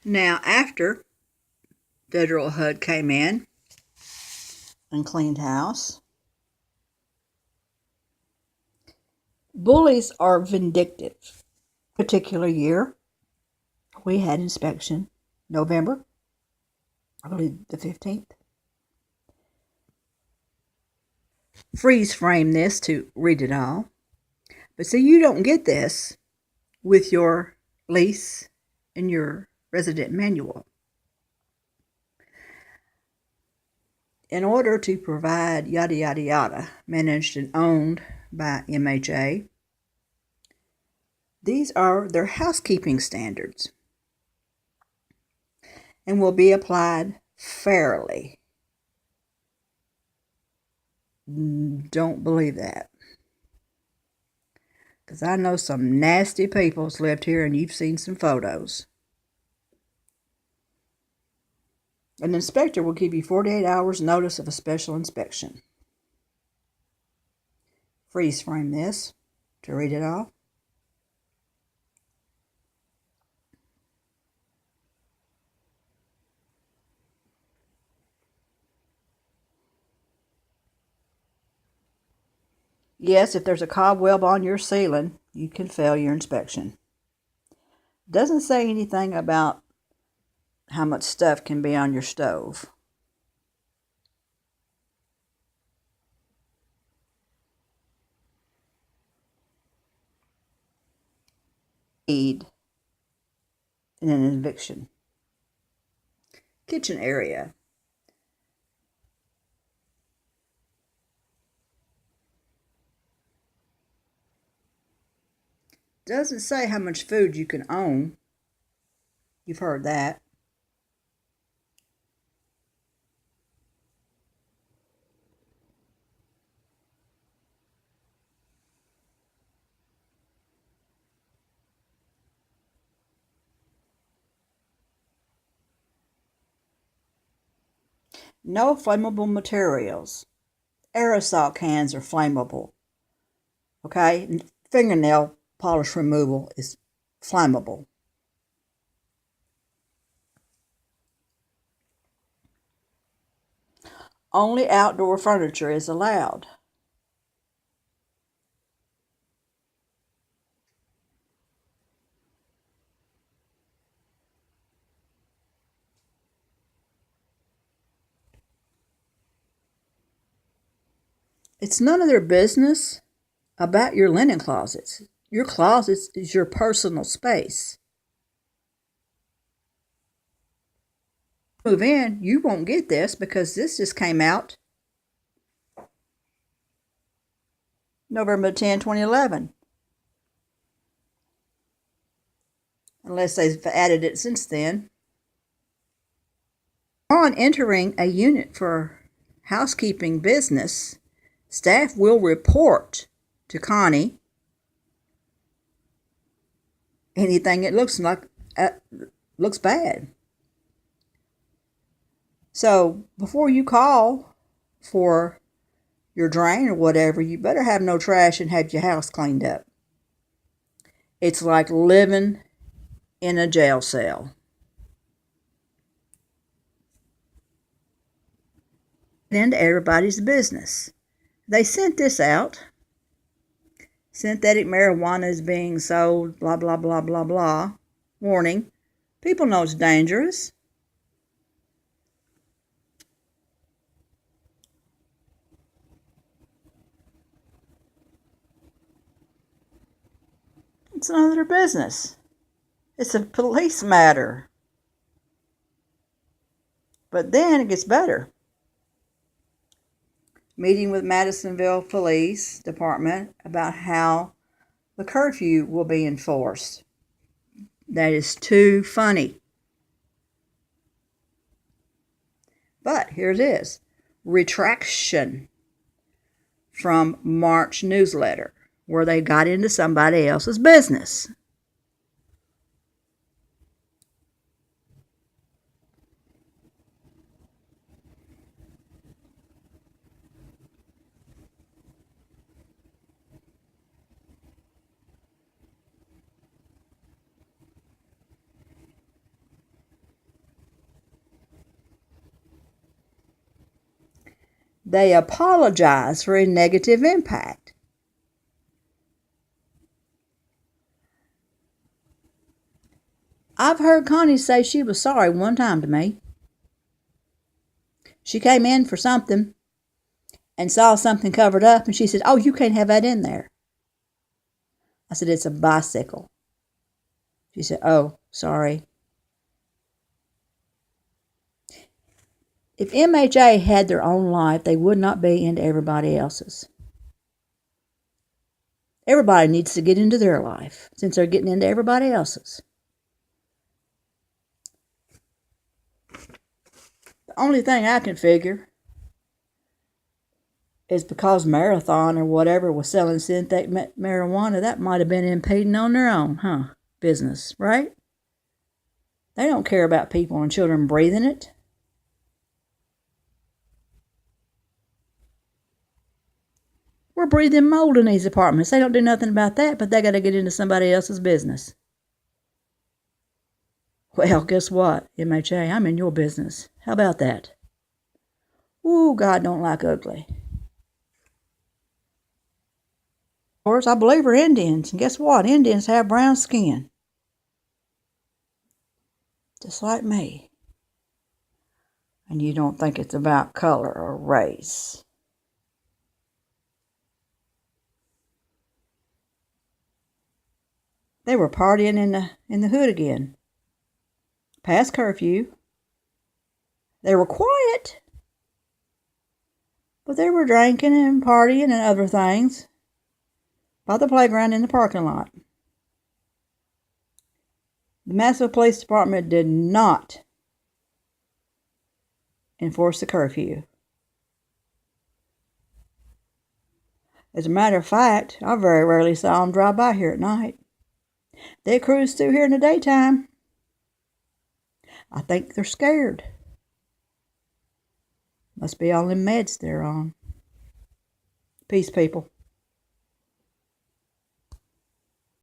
Now, after Federal HUD came in and cleaned house, bullies are vindictive. Particular year, we had inspection November, I believe the 15th. Freeze frame this to read it all. But see, you don't get this with your lease and your resident manual. In order to provide yada yada yada, managed and owned by MHA, these are their housekeeping standards and will be applied fairly. Don't believe that. Because I know some nasty people's lived here and you've seen some photos. An inspector will give you 48 hours notice of a special inspection. Freeze frame this to read it all. Yes, if there's a cobweb on your ceiling, you can fail your inspection. Doesn't say anything about how much stuff can be on your stove. Aid in an eviction. Kitchen area. Doesn't say how much food you can own. You've heard that. No flammable materials. Aerosol cans are flammable. Okay? Fingernail polish removal is flammable. Only outdoor furniture is allowed. It's none of their business about your linen closets. Your closets is your personal space. Move in, you won't get this because this just came out November 10, 2011. Unless they've added it since then. On entering a unit for housekeeping business, staff will report to Connie anything that looks bad. So before you call for your drain or whatever, you better have no trash and have your house cleaned up. It's like living in a jail cell. Into everybody's business. They sent this out. Synthetic marijuana is being sold, blah, blah, blah, blah, blah. Warning, people know it's dangerous. It's none of their business. It's a police matter. But then it gets better. Meeting with Madisonville Police Department about how the curfew will be enforced. That is too funny. But here it is. Retraction from March newsletter, where they got into somebody else's business. They apologize for a negative impact. I've heard Connie say she was sorry one time to me. She came in for something and saw something covered up, and she said, "Oh, you can't have that in there." I said, "It's a bicycle." She said, "Oh, sorry." If MHA had their own life, they would not be into everybody else's. Everybody needs to get into their life since they're getting into everybody else's. The only thing I can figure is because Marathon or whatever was selling synthetic marijuana, that might have been impeding on their own, business, right? They don't care about people and children breathing it. We're breathing mold in these apartments. They don't do nothing about that, but they got to get into somebody else's business. Well, guess what, MHA? I'm in your business. How about that? Ooh, God don't like ugly. Of course, I believe we're Indians. And guess what? Indians have brown skin. Just like me. And you don't think it's about color or race. They were partying in the hood again. Past curfew. They were quiet. But they were drinking and partying and other things by the playground in the parking lot. The Massillville Police Department did not enforce the curfew. As a matter of fact, I very rarely saw them drive by here at night. They cruise through here in the daytime. I think they're scared. Must be all them meds they're on. Peace, people.